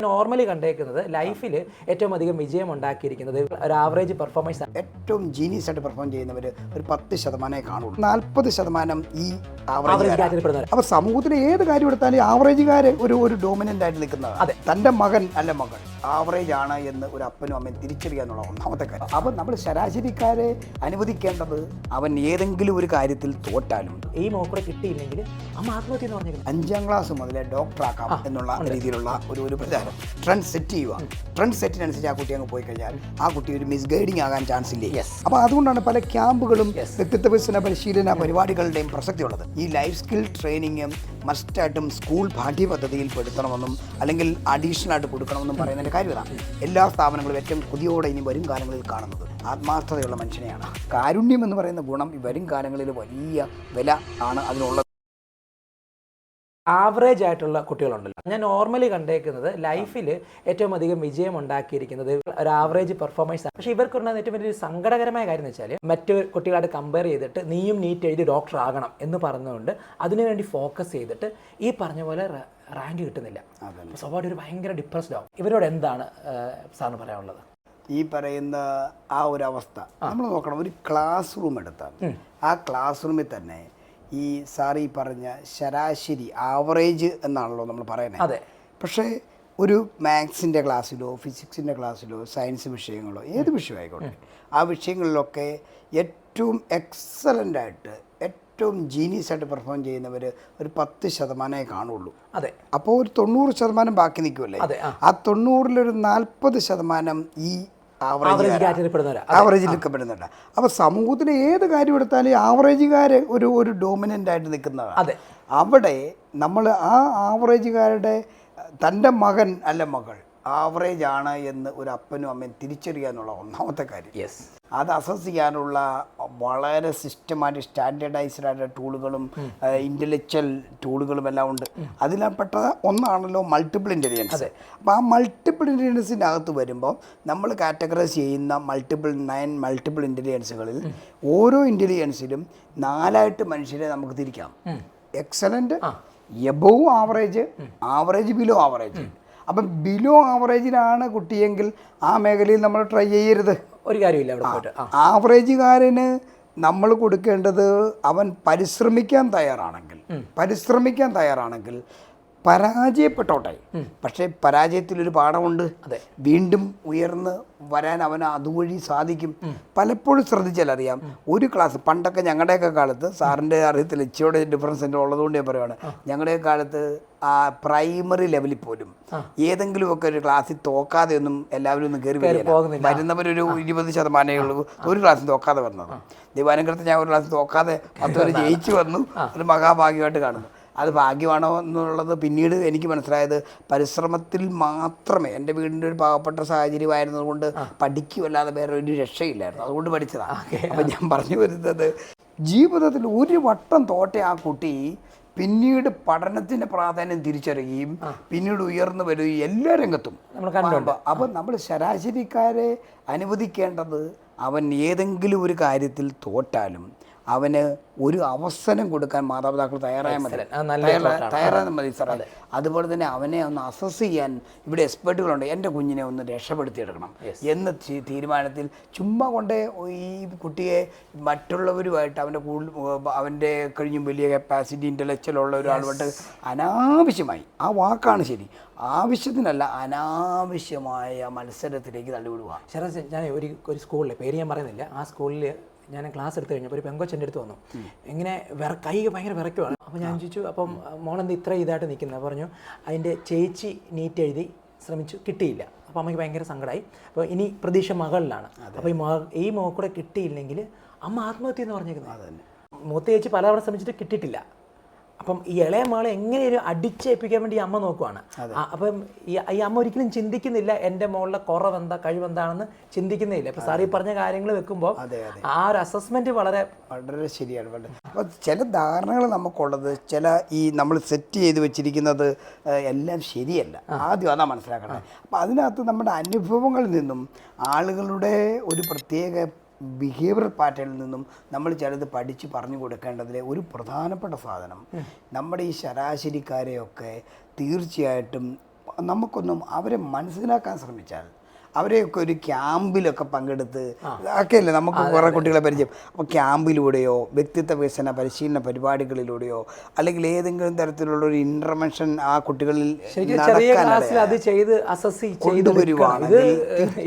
Normally കണ്ടേക്കുന്നത് ലൈഫിൽ ഏറ്റവും അധികം വിജയം ഉണ്ടാക്കിയിരിക്കുന്നത് ഒരു ആവറേജ് പെർഫോമൻസ് ആണ്. ഏറ്റവും ജീനിയസ് ആയിട്ട് പെർഫോം ചെയ്യുന്നവർ ഒരു 10% കാണുള്ളൂ. 40% ഈ ആവറേജ് കാറ്റഗറിപ്പെടുന്നവർ. അപ്പോൾ സമൂഹത്തിലെ ഏത് കാര്യം എടുത്താലും ആവറേജുകാർ ഒരു ഡോമിനൻ്റ് ആയിട്ട് നിൽക്കുന്നതാണ്. അതെ, തൻ്റെ മകൻ അല്ല മകൾ ആവറേജ് ആണ് എന്ന് ഒരു അപ്പനും അമ്മയും തിരിച്ചറിയുക എന്നുള്ള ഒന്നാമത്തെ കാര്യം. അപ്പോൾ നമ്മൾ ശരാശരിക്കാരെ അനുവദിക്കേണ്ടത് അവൻ ഏതെങ്കിലും ഒരു കാര്യത്തിൽ തോറ്റാലും ഈ മോക്കൂടെ കിട്ടിയില്ലെങ്കിൽ അമ്മ ആത്മഹത്യ എന്ന് പറഞ്ഞിരിക്കുന്നത് 5ാം ക്ലാസ് മുതലേ ഡോക്ടറാക്കാം എന്നുള്ള രീതിയിലുള്ള ഒരു പ്രചാരം. ട്രെൻഡ് സെറ്റ് ചെയ്യുക. ട്രെൻഡ് സെറ്റിനനുസരിച്ച് ആ കുട്ടി അങ്ങ് പോയി കഴിഞ്ഞാൽ ആ കുട്ടി ഒരു മിസ്ഗൈഡിങ് ആകാൻ ചാൻസ് ഇല്ലേ. അപ്പോൾ അതുകൊണ്ടാണ് പല ക്യാമ്പുകളും വ്യക്തിത്വ വികസന പരിശീലന പരിപാടികളുടെയും പ്രസക്തി ഉള്ളത്. ഈ ലൈഫ് സ്കിൽ ട്രെയിനിങ് മസ്റ്റായിട്ടും സ്കൂൾ പാഠ്യപദ്ധതിയിൽ പെടുത്തണമെന്നും അല്ലെങ്കിൽ അഡീഷണൽ ആയിട്ട് കൊടുക്കണമെന്നും പറയുന്നതിൻ്റെ കാര്യം ഇതാണ്. എല്ലാ സ്ഥാപനങ്ങളും ഏറ്റവും പുതിയോടെ ഇനി വരും കാലങ്ങളിൽ കാണുന്നത് ആത്മാർത്ഥതയുള്ള മനുഷ്യനെയാണ്. കാരുണ്യം എന്ന് പറയുന്ന ഗുണം ഈ വരും കാലങ്ങളിൽ വലിയ വില ആണ് അതിനുള്ളത്. ആവറേജ് ആയിട്ടുള്ള കുട്ടികളുണ്ടല്ലോ, ഞാൻ നോർമലി കണ്ടേക്കുന്നത് ലൈഫിൽ ഏറ്റവും അധികം വിജയം ഉണ്ടാക്കിയിരിക്കുന്നത് ഒരു ആവറേജ് പെർഫോമൻസ് ആണ്. പക്ഷേ ഇവർക്കുണ്ടാകുന്ന ഏറ്റവും വലിയൊരു സങ്കടകരമായ കാര്യം എന്ന് വെച്ചാൽ മറ്റു കുട്ടികളായിട്ട് കമ്പയർ ചെയ്തിട്ട് നീയും നീറ്റ് എഴുതി ഡോക്ടർ ആകണം എന്ന് പറഞ്ഞുകൊണ്ട് അതിനുവേണ്ടി ഫോക്കസ് ചെയ്തിട്ട് ഈ പറഞ്ഞ പോലെ റാങ്ക് കിട്ടുന്നില്ല. സ്വാഭാവിക ഒരു ഭയങ്കര ഡിപ്രസ്ഡ് ആവും. ഇവരോട് എന്താണ് സാറിന് പറയാനുള്ളത്? ഈ പറയുന്ന ആ ഒരു അവസ്ഥ നമ്മൾ നോക്കണം. ഒരു ക്ലാസ് റൂം എടുത്താൽ ആ ക്ലാസ് റൂമിൽ തന്നെ ഈ സാറി പറഞ്ഞ ശരാശരി ആവറേജ് എന്നാണല്ലോ നമ്മൾ പറയുന്നത്. അതെ. പക്ഷേ ഒരു മാത്സിൻ്റെ ക്ലാസ്സിലോ ഫിസിക്സിൻ്റെ ക്ലാസ്സിലോ സയൻസ് വിഷയങ്ങളോ ഏത് വിഷയമായിക്കോട്ടെ ആ വിഷയങ്ങളിലൊക്കെ ഏറ്റവും എക്സലൻ്റായിട്ട് ഏറ്റവും ജീനിയസ് ആയിട്ട് പെർഫോം ചെയ്യുന്നവർ ഒരു 10% കാണുള്ളൂ. അതെ. അപ്പോൾ ഒരു 90% ബാക്കി നിൽക്കുമല്ലേ. ആ 90-ലൊരു 40% ഈ ആവറേജിൽ നിൽക്കപ്പെടുന്നുണ്ട്. അപ്പോൾ സമൂഹത്തിലെ ഏത് കാര്യം എടുത്താലും ആവറേജുകാർ ഒരു ഡോമിനൻ്റ് ആയിട്ട് നിൽക്കുന്നതാണ്. അവിടെ നമ്മൾ ആ ആവറേജുകാരുടെ തൻ്റെ മകൻ അല്ല മകൾ ആവറേജ് ആണ് എന്ന് ഒരു അപ്പനും അമ്മയും തിരിച്ചറിയുക എന്നുള്ള ഒന്നാമത്തെ കാര്യം. അത് അസസ് ചെയ്യാനുള്ള വളരെ സിസ്റ്റമാറ്റിക് സ്റ്റാൻഡേർഡൈസ്ഡ് ആയിട്ടുള്ള ടൂളുകളും ഇൻ്റലക്ച്വൽ ടൂളുകളും എല്ലാം ഉണ്ട്. അതിൽപ്പെട്ട ഒന്നാണല്ലോ മൾട്ടിപ്പിൾ ഇൻ്റലിജൻസ്. അപ്പോൾ ആ മൾട്ടിപ്പിൾ ഇൻ്റലിജൻസിൻ്റെ അകത്ത് വരുമ്പോൾ നമ്മൾ കാറ്റഗറൈസ് ചെയ്യുന്ന 9 മൾട്ടിപ്പിൾ ഇൻ്റലിജൻസുകളിൽ ഓരോ ഇൻ്റലിജൻസിലും 4 മനുഷ്യരെ നമുക്ക് തിരിക്കാം. Excellent, above average, average, below average. അപ്പം ബിലോ ആവറേജിലാണ് കുട്ടിയെങ്കിൽ ആ മേഖലയിൽ നമ്മൾ ട്രൈ ചെയ്യരുത്. ഒരു കാര്യമില്ല. ആവറേജുകാരന് നമ്മൾ കൊടുക്കേണ്ടത് അവൻ പരിശ്രമിക്കാൻ തയ്യാറാണെങ്കിൽ പരാജയപ്പെട്ടോട്ടെ. പക്ഷേ പരാജയത്തിലൊരു പാഠമുണ്ട്. വീണ്ടും ഉയർന്ന് വരാൻ അവന് അതുവഴി സാധിക്കും. പലപ്പോഴും ശ്രദ്ധിച്ചാലറിയാം. ഒരു ക്ലാസ് പണ്ടൊക്കെ ഞങ്ങളുടെയൊക്കെ കാലത്ത്, സാറിൻ്റെ അറിയത്തില്ല ഇച്ചിരിയുടെ ഡിഫറൻസ് എൻ്റെ ഉള്ളതുകൊണ്ട് ഞാൻ പറയുവാണ്, ഞങ്ങളുടെയൊക്കെ കാലത്ത് ആ പ്രൈമറി ലെവലിൽ പോലും ഏതെങ്കിലുമൊക്കെ ഒരു ക്ലാസ്സിൽ തോക്കാതെ ഒന്നും എല്ലാവരും ഒന്നും കയറി വരുന്നവരൊരു 20% ഉള്ളൂ ഒരു ക്ലാസ്സിൽ തോക്കാതെ വന്നത്. ദൈവാനുഗ്രഹത്തിൽ ഞാൻ ഒരു ക്ലാസ്സിൽ തോക്കാതെ 10 വരെ ജയിച്ചു വന്നു. അത് മഹാഭാഗ്യമായിട്ട് കാണുന്നു. അത് ഭാഗ്യമാണോ എന്നുള്ളത് പിന്നീട് എനിക്ക് മനസ്സിലായത് പരിശ്രമത്തിൽ മാത്രമേ. എൻ്റെ വീടിൻ്റെ ഒരു പാവപ്പെട്ട സാഹചര്യമായിരുന്നത് കൊണ്ട് പഠിക്കുമല്ലാതെ വേറെ ഒരു രക്ഷയില്ലായിരുന്നു. അതുകൊണ്ട് പഠിച്ചതാണ്. അപ്പം ഞാൻ പറഞ്ഞു വരുന്നത്, ജീവിതത്തിൽ ഒരു വട്ടം തോറ്റ ആ കുട്ടി പിന്നീട് പഠനത്തിൻ്റെ പ്രാധാന്യം തിരിച്ചറിയുകയും പിന്നീട് ഉയർന്നു വരികയും എല്ലാ രംഗത്തും. അപ്പം നമ്മൾ ശരാശരിക്കാരെ അനുവദിക്കേണ്ടത് അവൻ ഏതെങ്കിലും ഒരു കാര്യത്തിൽ തോറ്റാലും അവന് ഒരു അവസരം കൊടുക്കാൻ മാതാപിതാക്കൾ തയ്യാറായാൽ മതി സാറേ. അതുപോലെ തന്നെ അവനെ ഒന്ന് അസസ് ചെയ്യാൻ ഇവിടെ എക്സ്പെർട്ടുകളുണ്ട്. എൻ്റെ കുഞ്ഞിനെ ഒന്ന് രക്ഷപ്പെടുത്തിയെടുക്കണം എന്ന തീരുമാനത്തിൽ ചുമ്മാ കൊണ്ട് ഈ കുട്ടിയെ മറ്റുള്ളവരുമായിട്ട് അവൻ്റെ കഴിഞ്ഞും വലിയ കപ്പാസിറ്റി ഇൻ്റലക്ച്വൽ ഉള്ള ഒരാളുമായിട്ട് അനാവശ്യമായി, ആ വാക്കാണ് ശരി, ആവശ്യത്തിനല്ല അനാവശ്യമായ മത്സരത്തിലേക്ക് തള്ളിവിടുക. ശരി, ഞാൻ ഒരു സ്കൂളിൽ പേര് ഞാൻ പറയുന്നില്ല, ആ സ്കൂളിൽ ഞാൻ ക്ലാസ് എടുത്ത് കഴിഞ്ഞപ്പോൾ ഒരു പെങ്കൊച്ചെൻ്റെ അടുത്ത് വന്നു. ഇങ്ങനെ കൈ ഭയങ്കര വിറയ്ക്കുവാണ്. അപ്പോൾ ഞാൻ ചോദിച്ചു, അപ്പം മോളെന്ത് ഇത്ര ഇതായിട്ട് നിൽക്കുന്നത്? പറഞ്ഞു, അതിൻ്റെ ചേച്ചി നീറ്റ് എഴുതി ശ്രമിച്ചു, കിട്ടിയില്ല. അപ്പോൾ അമ്മയ്ക്ക് ഭയങ്കര സങ്കടമായി. അപ്പോൾ ഇനി പ്രതീക്ഷ മകളിലാണ്. അപ്പോൾ ഈ മോക്കൂടെ കിട്ടിയില്ലെങ്കിൽ അമ്മ ആത്മഹത്യ എന്ന് പറഞ്ഞേക്കുന്നത്. മൂത്ത ചേച്ചി പലതവണ ശ്രമിച്ചിട്ട് കിട്ടിയിട്ടില്ല. അപ്പം ഈ ഇളയ മകളെ എങ്ങനെയൊരു അടിച്ചേൽപ്പിക്കാൻ വേണ്ടി അമ്മ നോക്കുവാണ്. അപ്പം ഈ അമ്മ ഒരിക്കലും ചിന്തിക്കുന്നില്ല എൻ്റെ മോളുടെ കുറവെന്താ കഴിവെന്താണെന്ന് ചിന്തിക്കുന്നില്ല. ഇപ്പം സാർ ഈ പറഞ്ഞ കാര്യങ്ങൾ വെക്കുമ്പോൾ ആ ഒരു അസസ്മെൻറ്റ് വളരെ ശരിയാണ്. അപ്പോൾ ചില ധാരണകൾ നമുക്കുള്ളത്, ചില ഈ നമ്മൾ സെറ്റ് ചെയ്ത് വെച്ചിരിക്കുന്നത് എല്ലാം ശരിയല്ല. ആദ്യം അതാ മനസ്സിലാക്കണം. അപ്പോൾ അതിനകത്ത് നമ്മുടെ അനുഭവങ്ങളിൽ നിന്നും ആളുകളുടെ ഒരു പ്രത്യേക ബിഹേവിയർ പാറ്റേണിൽ നിന്നും നമ്മൾ ചിലത് പഠിച്ച് പറഞ്ഞു കൊടുക്കേണ്ടതിലെ ഒരു പ്രധാനപ്പെട്ട സാധനം, നമ്മുടെ ഈ ശരാശരിക്കാരെയൊക്കെ തീർച്ചയായിട്ടും നമുക്കൊന്നും അവരെ മനസ്സിലാക്കാൻ ശ്രമിച്ചാൽ, അവരെയൊക്കെ ഒരു ക്യാമ്പിലൊക്കെ പങ്കെടുത്ത് ഒക്കെയല്ലേ നമുക്ക് കുറേ കുട്ടികളെ പരിചയം. അപ്പോൾ ക്യാമ്പിലൂടെയോ വ്യക്തിത്വ വികസന പരിശീലന പരിപാടികളിലൂടെയോ അല്ലെങ്കിൽ ഏതെങ്കിലും തരത്തിലുള്ള ഒരു ഇൻ്റർവെൻഷൻ ആ കുട്ടികളിൽ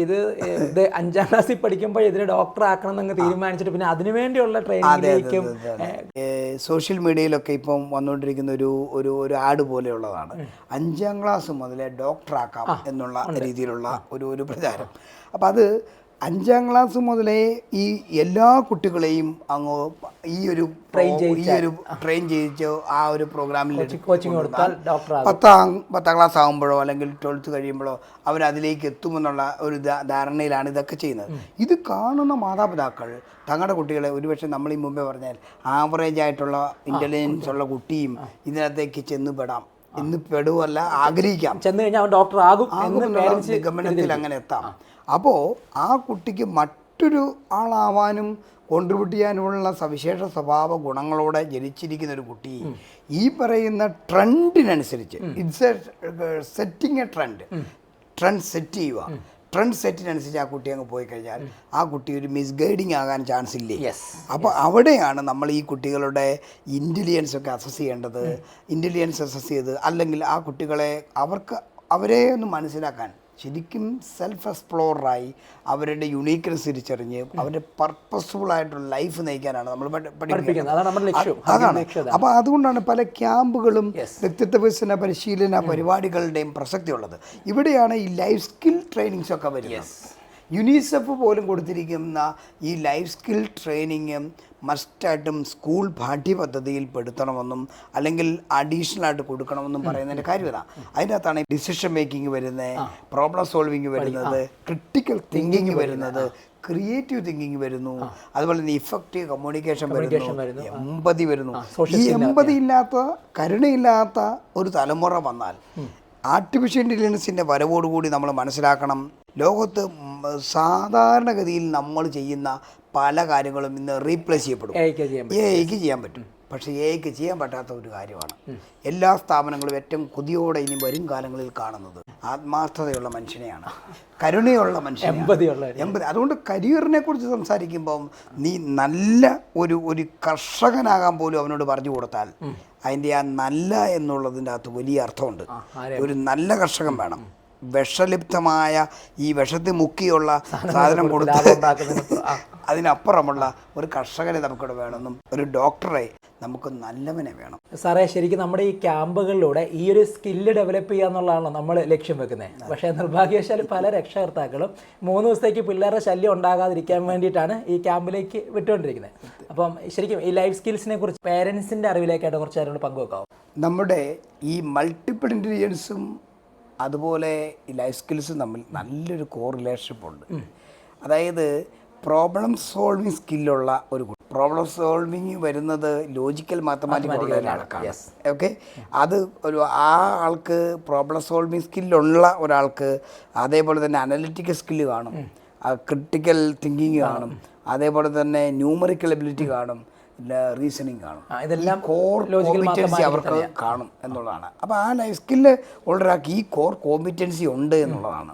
ഇത് 5ാം ക്ലാസ്സിൽ പഠിക്കുമ്പോൾ ഇതിന് ഡോക്ടർ ആക്കണം എന്നങ്ങ് തീരുമാനിച്ചിട്ട് പിന്നെ അതിനുവേണ്ടിയുള്ള ട്രെയിനിങ്ങിലേക്കും. സോഷ്യൽ മീഡിയയിലൊക്കെ ഇപ്പം വന്നുകൊണ്ടിരിക്കുന്ന ഒരു ആഡ് പോലെയുള്ളതാണ്. 5ാം ക്ലാസ് മുതലേ ഡോക്ടറാക്കാം എന്നുള്ള രീതിയിലുള്ള ഒരു പ്രചാരം. അപ്പം അത് 5ാം ക്ലാസ് മുതലേ ഈ എല്ലാ കുട്ടികളെയും അങ്ങ് ഈ ഒരു ട്രെയിൻ ചെയ്യിച്ചോ ആ ഒരു പ്രോഗ്രാമിൽ കോച്ചിങ് കൊടുത്താൽ ഡോക്ടർ 10ാം ക്ലാസ് ആകുമ്പോഴോ അല്ലെങ്കിൽ 12th കഴിയുമ്പോഴോ അവരതിലേക്ക് എത്തുമെന്നുള്ള ഒരു ധാരണയിലാണ് ഇതൊക്കെ ചെയ്യുന്നത്. ഇത് കാണുന്ന മാതാപിതാക്കൾ തങ്ങളുടെ കുട്ടികളെ, ഒരുപക്ഷെ നമ്മൾ ഈ മുമ്പേ പറഞ്ഞാൽ ആവറേജ് ആയിട്ടുള്ള ഇൻ്റലിജൻസ് ഉള്ള കുട്ടിയും ഇതിനകത്തേക്ക് ചെന്ന് പെടാം, ഇന്ന് പെടുവല്ല ആഗ്രഹിക്കാം, ചെന്ന് കഴിഞ്ഞാൽ അവൻ ഡോക്ടർ ആകും നിഗമനത്തിൽ അങ്ങനെ എത്താം. അപ്പോൾ ആ കുട്ടിക്ക് മറ്റൊരു ആളാവാനും കോൺട്രിബ്യൂട്ട് ചെയ്യാനുമുള്ള സവിശേഷ സ്വഭാവ ഗുണങ്ങളോടെ ജനിച്ചിരിക്കുന്ന ഒരു കുട്ടി ഈ പറയുന്ന ട്രെൻഡിനനുസരിച്ച് it's setting a trend set ചെയ്യുക. ട്രെൻഡ് സെറ്റിനനുസരിച്ച് ആ കുട്ടി അങ്ങ് പോയി കഴിഞ്ഞാൽ ആ കുട്ടി ഒരു മിസ്ഗൈഡിങ് ആകാൻ ചാൻസ് ഇല്ലേ? അപ്പോൾ അവിടെയാണ് നമ്മൾ ഈ കുട്ടികളുടെ ഇൻ്റലിജൻസ് ഒക്കെ അസസ് ചെയ്യേണ്ടത്. ഇൻ്റലിജൻസ് അസസ് ചെയ്ത് അല്ലെങ്കിൽ ആ കുട്ടികളെ അവരെ ഒന്ന് മനസ്സിലാക്കാൻ ശരിക്കും സെൽഫ് എക്സ്പ്ലോറായി അവരുടെ യുണീക്ക്നെസ് തിരിച്ചറിഞ്ഞ് അവരുടെ പർപ്പസ്ഫുൾ ആയിട്ടുള്ള ലൈഫ് നയിക്കാനാണ് നമ്മൾ പഠിപ്പിക്കുന്നത്. അതാണ്. അപ്പോൾ അതുകൊണ്ടാണ് പല ക്യാമ്പുകളും വ്യക്തിത്വ വികസന പരിശീലന പരിപാടികളുടെയും പ്രസക്തിയുള്ളത്. ഇവിടെയാണ് ഈ ലൈഫ് സ്കിൽ ട്രെയിനിങ്സ് ഒക്കെ വരുന്നത്. യുനിസെഫ് പോലും കൊടുത്തിരിക്കുന്ന ഈ ലൈഫ് സ്കിൽ ട്രെയിനിങ് മസ്റ്റായിട്ടും സ്കൂൾ പാഠ്യപദ്ധതിയിൽ പെടുത്തണമെന്നും അല്ലെങ്കിൽ അഡീഷണൽ ആയിട്ട് കൊടുക്കണമെന്നും പറയുന്നതിൻ്റെ കാര്യം ഇതാണ്. അതിനകത്താണ് ഡിസിഷൻ മേക്കിംഗ് വരുന്നത്, പ്രോബ്ലം സോൾവിങ് വരുന്നത്, ക്രിട്ടിക്കൽ തിങ്കിങ് വരുന്നത്, ക്രിയേറ്റീവ് തിങ്കിങ് വരുന്നു, അതുപോലെ തന്നെ ഇഫക്റ്റീവ് കമ്മ്യൂണിക്കേഷൻ വരുന്നു, എമ്പതി വരുന്നു. ഈ എമ്പതി ഇല്ലാത്ത, കരുണയില്ലാത്ത ഒരു തലമുറ വന്നാൽ ആർട്ടിഫിഷ്യൽ ഇൻ്റലിജൻസിൻ്റെ വരവോടുകൂടി നമ്മൾ മനസ്സിലാക്കണം, ലോകത്ത് സാധാരണഗതിയിൽ നമ്മൾ ചെയ്യുന്ന പല കാര്യങ്ങളും ഇന്ന് റീപ്ലേസ് ചെയ്യപ്പെടും. എഐക്ക് ചെയ്യാൻ പറ്റും. പക്ഷേ എഐക്ക് ചെയ്യാൻ പറ്റാത്ത ഒരു കാര്യമാണ് എല്ലാ സ്ഥാപനങ്ങളും ഏറ്റവും കൊതിയോടെ ഇനി വരും കാലങ്ങളിൽ കാണുന്നത് ആത്മാർത്ഥതയുള്ള മനുഷ്യനെയാണ്, കരുണയുള്ള മനുഷ്യനെ, എമ്പതി. അതുകൊണ്ട് കരിയറിനെ കുറിച്ച് സംസാരിക്കുമ്പം നീ നല്ല ഒരു കർഷകനാകാൻ പോലും അവനോട് പറഞ്ഞു കൊടുത്താൽ അതിൻ്റെ ആ നല്ല എന്നുള്ളതിൻ്റെ അകത്ത് വലിയ അർത്ഥമുണ്ട്. ഒരു നല്ല കർഷകൻ വേണം. വിഷലിപ്തമായ ഈ വിഷത്തിൽ മുക്കിയുള്ള സാധനം കൊടുത്ത് അതിനപ്പുറമുള്ള ഒരു കർഷകനെ നമുക്കിവിടെ വേണമെന്നും ഒരു ഡോക്ടറെ നമുക്ക് നല്ലവനെ വേണം. സാറേ, ശരിക്കും നമ്മുടെ ഈ ക്യാമ്പുകളിലൂടെ ഈ ഒരു സ്കില്ല് ഡെവലപ്പ് ചെയ്യുക എന്നുള്ളതാണല്ലോ നമ്മൾ ലക്ഷ്യം വെക്കുന്നത്. പക്ഷേ നിർഭാഗ്യവശാൽ പല രക്ഷകർത്താക്കളും 3 ദിവസത്തേക്ക് പിള്ളേരുടെ ശല്യം ഉണ്ടാകാതിരിക്കാൻ വേണ്ടിയിട്ടാണ് ഈ ക്യാമ്പിലേക്ക് വിട്ടുകൊണ്ടിരിക്കുന്നത്. അപ്പം ശരിക്കും ഈ ലൈഫ് സ്കിൽസിനെ കുറിച്ച് പേരൻസിൻ്റെ അറിവിലേക്കായിട്ട് കുറച്ച് കാര്യങ്ങൾ പങ്കുവെക്കാവും. നമ്മുടെ ഈ മൾട്ടിപ്പിൾ ഇൻ്റലിജൻസും അതുപോലെ ഈ ലൈഫ് സ്കിൽസും തമ്മിൽ നല്ലൊരു കോറിലേഷൻഷിപ്പ് ഉണ്ട്. അതായത് പ്രോബ്ലം സോൾവിങ് സ്കില്ലുള്ള ഒരു കുട്ടി, പ്രോബ്ലം സോൾവിങ് വരുന്നത് ലോജിക്കൽ മാത്തമാറ്റിക്സ് ആൾക്കാണ്. ഓക്കെ, അത് ആ ആൾക്ക് പ്രോബ്ലം സോൾവിങ് സ്കില്ലുള്ള ഒരാൾക്ക് അതേപോലെ തന്നെ അനലിറ്റിക്കൽ സ്കില്ല് കാണും, ക്രിട്ടിക്കൽ തിങ്കിങ് കാണും, അതേപോലെ തന്നെ ന്യൂമറിക്കൽ എബിലിറ്റി കാണും, റീസണിങ് കാണും. ഇതെല്ലാം കോർ കോമ്പിറ്റൻസി അവർക്ക് കാണും എന്നുള്ളതാണ്. അപ്പോൾ ആ ലൈഫ് സ്കില്ല് ഉള്ളൊരാൾക്ക് ഈ കോർ കോമ്പിറ്റൻസി ഉണ്ട് എന്നുള്ളതാണ്.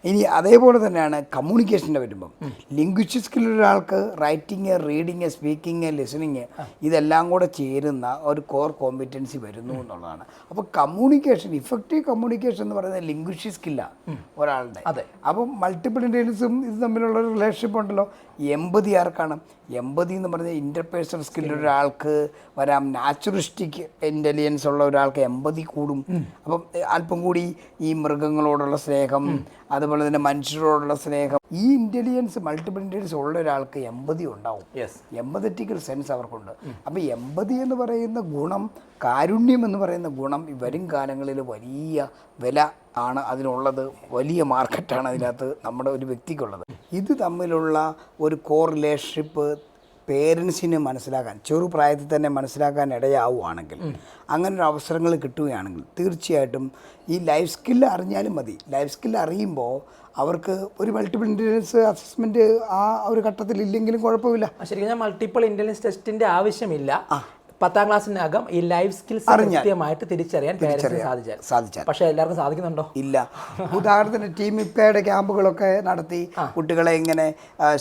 ഇനി അതേപോലെ തന്നെയാണ് കമ്മ്യൂണിക്കേഷൻ്റെ വരുമ്പം ലിംഗ്വിസ്റ്റിക് സ്കില്ലൊരാൾക്ക് റൈറ്റിങ്, റീഡിങ്, സ്പീക്കിങ്, ലിസണിങ് ഇതെല്ലാം കൂടെ ചേരുന്ന ഒരു കോർ കോമ്പിറ്റൻസി വരുന്നു എന്നുള്ളതാണ്. അപ്പോൾ കമ്മ്യൂണിക്കേഷൻ, ഇഫക്റ്റീവ് കമ്മ്യൂണിക്കേഷൻ എന്ന് പറയുന്നത് ലിംഗ്വിസ്റ്റിക് സ്കില്ലാണ് ഒരാളുടെ. അപ്പം മൾട്ടിപ്പിൾ ഇൻ്റലിജൻസും ഇത് തമ്മിലുള്ള ഒരു റിലേഷൻഷിപ്പ് ഉണ്ടല്ലോ. എമ്പതി ആർക്കാണ്? എമ്പതി എന്ന് പറഞ്ഞാൽ ഇൻ്റർപേഴ്സണൽ സ്കില്ലൊരാൾക്ക് വരാം. നാച്ചുറലിസ്റ്റിക് ഇൻ്റലിജൻസ് ഉള്ള ഒരാൾക്ക് എമ്പതി കൂടും. അപ്പം അല്പം കൂടി ഈ മൃഗങ്ങളോടുള്ള സ്നേഹം, അതുപോലെ തന്നെ മനുഷ്യരോടുള്ള സ്നേഹം, ഈ ഇൻ്റലിജൻസ് മൾട്ടിപ്പിൾ ഇൻ്റലിജൻസ് ഉള്ള ഒരാൾക്ക് എമ്പതി ഉണ്ടാവും. എമ്പതറ്റിക്കൽ സെൻസ് അവർക്കുണ്ട്. അപ്പോൾ എമ്പതി എന്ന് പറയുന്ന ഗുണം, കാരുണ്യം എന്ന് പറയുന്ന ഗുണം വരും കാലങ്ങളിൽ വലിയ വില ആണ് അതിനുള്ളത്. വലിയ മാർക്കറ്റാണ് അതിനകത്ത് നമ്മുടെ ഒരു വ്യക്തിക്കുള്ളത്. ഇത് തമ്മിലുള്ള ഒരു കോറിലേഷൻഷിപ്പ് പേരൻസിന് മനസ്സിലാക്കാൻ, ചെറുപ്രായത്തിൽ തന്നെ മനസ്സിലാക്കാൻ ഇടയാവുകയാണെങ്കിൽ, അങ്ങനൊരു അവസരങ്ങൾ കിട്ടുകയാണെങ്കിൽ തീർച്ചയായിട്ടും ഈ ലൈഫ് സ്കില്ല് അറിഞ്ഞാലും മതി. ലൈഫ് സ്കില്ല് അറിയുമ്പോൾ അവർക്ക് ഒരു മൾട്ടിപ്പിൾ ഇൻ്റലിജൻസ് അസസ്മെൻറ്റ് ആ ഒരു ഘട്ടത്തിൽ ഇല്ലെങ്കിലും കുഴപ്പമില്ല. ശരിക്കും മൾട്ടിപ്പിൾ ഇൻ്റലിജൻസ് ടെസ്റ്റിൻ്റെ ആവശ്യമില്ല. 10ാം ക്ലാസ്സിനകം ഈ ലൈഫ് സ്കിൽസ് കൃത്യമായിട്ട് തിരിച്ചറിയാൻ പേരൻസിന് സാധിച്ചാൽ. പക്ഷേ എല്ലാവർക്കും സാധിക്കുന്നുണ്ടോ? ഇല്ല. ഉദാഹരണത്തിന് ടീം ഇപ്പയുടെ ക്യാമ്പുകളൊക്കെ നടത്തി കുട്ടികളെ ഇങ്ങനെ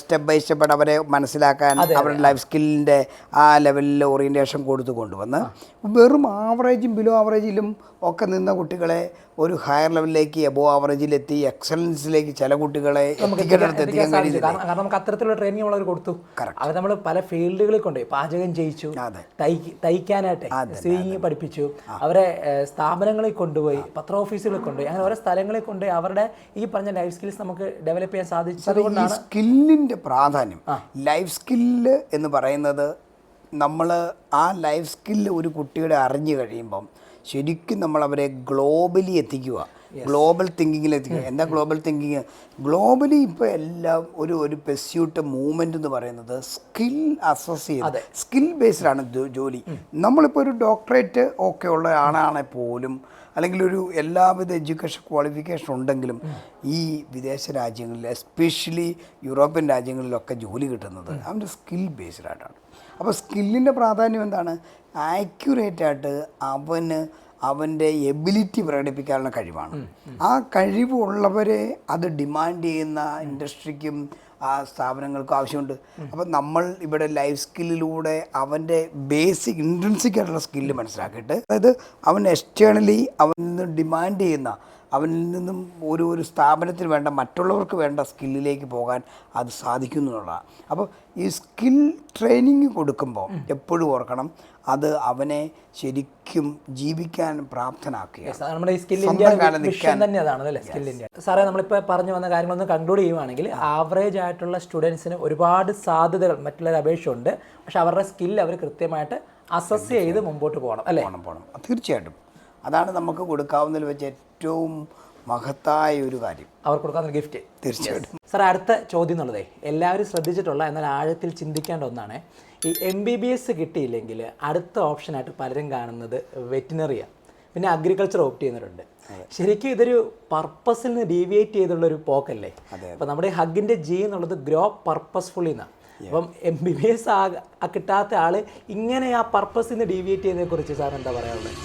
സ്റ്റെപ്പ് ബൈ സ്റ്റെപ്പ് അവരെ മനസ്സിലാക്കാൻ അവരുടെ ലൈഫ് സ്കില്ലിൻ്റെ ആ ലെവലിൽ ഓറിയൻറ്റേഷൻ കൊടുത്തു കൊണ്ടുവന്ന് വെറും ആവറേജും ബിലോ ആവറേജിലും ഒക്കെ നിന്ന കുട്ടികളെ ഒരു ഹയർ ലെവലിലേക്ക് എബോ ആവറേജിലെത്തി എക്സലൻസിലേക്ക് ചില കുട്ടികളെ എത്തിക്കാൻ കഴിയുന്നില്ല. കാരണം നമുക്ക് അത്തരത്തിലുള്ള ട്രെയിനിങ് ഉള്ളവർ കൊടുത്തു. അവർ നമ്മൾ പല ഫീൽഡുകളിൽ കൊണ്ടുപോയി. പാചകം ചെയ്യിച്ചു, തയ്ക്കാനായിട്ട് സ്വിമ്മിങ് പഠിപ്പിച്ചു, അവരെ സ്ഥാപനങ്ങളിൽ കൊണ്ടുപോയി, പത്ര ഓഫീസുകളിൽ കൊണ്ടുപോയി, അങ്ങനെ ഓരോ സ്ഥലങ്ങളിൽ കൊണ്ടുപോയി അവരുടെ ഈ പറഞ്ഞ ലൈഫ് സ്കിൽസ് നമുക്ക് ഡെവലപ്പ് ചെയ്യാൻ സാധിച്ചതുകൊണ്ടാണ്. സ്കില്ലിൻ്റെ പ്രാധാന്യം, ലൈഫ് സ്കില്ല് എന്ന് പറയുന്നത് നമ്മൾ ആ ലൈഫ് സ്കില്ല് ഒരു കുട്ടിയുടെ അറിഞ്ഞു കഴിയുമ്പം ശരിക്കും നമ്മൾ അവരെ ഗ്ലോബലി എത്തിക്കുക, ഗ്ലോബൽ തിങ്കിങ്ങിൽ എത്തിക്കുക. എന്താ ഗ്ലോബൽ തിങ്കിങ്? ഗ്ലോബലി ഇപ്പോൾ എല്ലാം ഒരു പെസ്യൂട്ട് മൂവ്മെൻ്റ് എന്ന് പറയുന്നത് സ്കിൽ അസസ് ചെയ്ത് സ്കിൽ ബേസ്ഡാണ് ജോലി. നമ്മളിപ്പോൾ ഒരു ഡോക്ടറേറ്റ് ഒക്കെ ഉള്ള ആളാണെ പോലും അല്ലെങ്കിൽ ഒരു എല്ലാവിധ എഡ്യൂക്കേഷൻ ക്വാളിഫിക്കേഷൻ ഉണ്ടെങ്കിലും ഈ വിദേശ രാജ്യങ്ങളിൽ എസ്പെഷ്യലി യൂറോപ്യൻ രാജ്യങ്ങളിലൊക്കെ ജോലി കിട്ടുന്നത് അവൻ്റെ സ്കിൽ ബേസ്ഡായിട്ടാണ്. അപ്പോൾ സ്കില്ലിൻ്റെ പ്രാധാന്യം എന്താണ്? ആക്യുറേറ്റായിട്ട് അവൻ്റെ എബിലിറ്റി പ്രകടിപ്പിക്കാനുള്ള കഴിവാണ്. ആ കഴിവുള്ളവരെ അത് ഡിമാൻഡ് ചെയ്യുന്ന ഇൻഡസ്ട്രിക്കും ആ സ്ഥാപനങ്ങൾക്കും ആവശ്യമുണ്ട്. അപ്പം നമ്മൾ ഇവിടെ ലൈഫ് സ്കില്ലിലൂടെ അവൻ്റെ ബേസിക് ഇൻട്രൻസിക് ആയിട്ടുള്ള സ്കില്ല് മനസ്സിലാക്കിയിട്ട്, അതായത് അവൻ എക്സ്റ്റേണലി അവനിൽ നിന്ന് ഡിമാൻഡ് ചെയ്യുന്ന, അവനിൽ നിന്നും ഒരു സ്ഥാപനത്തിന് വേണ്ട മറ്റുള്ളവർക്ക് വേണ്ട സ്കില്ലിലേക്ക് പോകാൻ അത് സാധിക്കുന്നു എന്നുള്ളതാണ്. അപ്പോൾ ഈ സ്കിൽ ട്രെയിനിങ് കൊടുക്കുമ്പോൾ എപ്പോഴും ഓർക്കണം, അത് അവനെ ശരിക്കും ജീവിക്കാൻ പ്രാപ്തനാക്കുക. നമ്മുടെ ഈ സ്കിൽ ഇന്ത്യ മിഷൻ തന്നെ അതാണ് അല്ലേ, സ്കിൽ ഇന്ത്യ. സാറേ, നമ്മളിപ്പോൾ പറഞ്ഞു വന്ന കാര്യങ്ങളൊന്ന് കൺക്ലൂഡ് ചെയ്യുവാണെങ്കിൽ ആവറേജ് ആയിട്ടുള്ള സ്റ്റുഡൻസിന് ഒരുപാട് സാധ്യതകൾ മറ്റുള്ളവരെ അപേക്ഷയുണ്ട്. പക്ഷെ അവരുടെ സ്കിൽ അവർ കൃത്യമായിട്ട് അസസ് ചെയ്ത് മുമ്പോട്ട് പോകണം അല്ലേ? പോകണം. തീർച്ചയായിട്ടും അതാണ് നമുക്ക് കൊടുക്കാവുന്നതിൽ വെച്ച് ഏറ്റവും മഹത്തായ ഒരു കാര്യം, അവർക്ക് കൊടുക്കാവുന്ന ഗിഫ്റ്റ്. തീർച്ചയായിട്ടും. സാർ, അടുത്ത ചോദ്യം എന്നുള്ളത് എല്ലാവരും ശ്രദ്ധിച്ചിട്ടുള്ള എന്നാൽ ആഴത്തിൽ ചിന്തിക്കേണ്ട ഒന്നാണ്. ഈ MBBS കിട്ടിയില്ലെങ്കിൽ അടുത്ത ഓപ്ഷനായിട്ട് പലരും കാണുന്നത് വെറ്റിനറിയാണ്, പിന്നെ അഗ്രികൾച്ചർ ഓപ്റ്റ് ചെയ്യുന്നവരുണ്ട്. ശരിക്കും ഇതൊരു പർപ്പസിൽ നിന്ന് ഡീവിയേറ്റ് ചെയ്തുള്ളൊരു പോക്കല്ലേ? അപ്പോൾ നമ്മുടെ ഹഗിൻ്റെ G എന്നുള്ളത് ഗ്രോ പർപ്പസ്ഫുള്ളി എന്നാണ്. അപ്പം MBBS കിട്ടാത്ത ആൾ ഇങ്ങനെ ആ പർപ്പസിൽ നിന്ന് ഡീവിയേറ്റ് ചെയ്യുന്നതിനെ കുറിച്ച് സാർ എന്താ പറയാനുള്ളത്?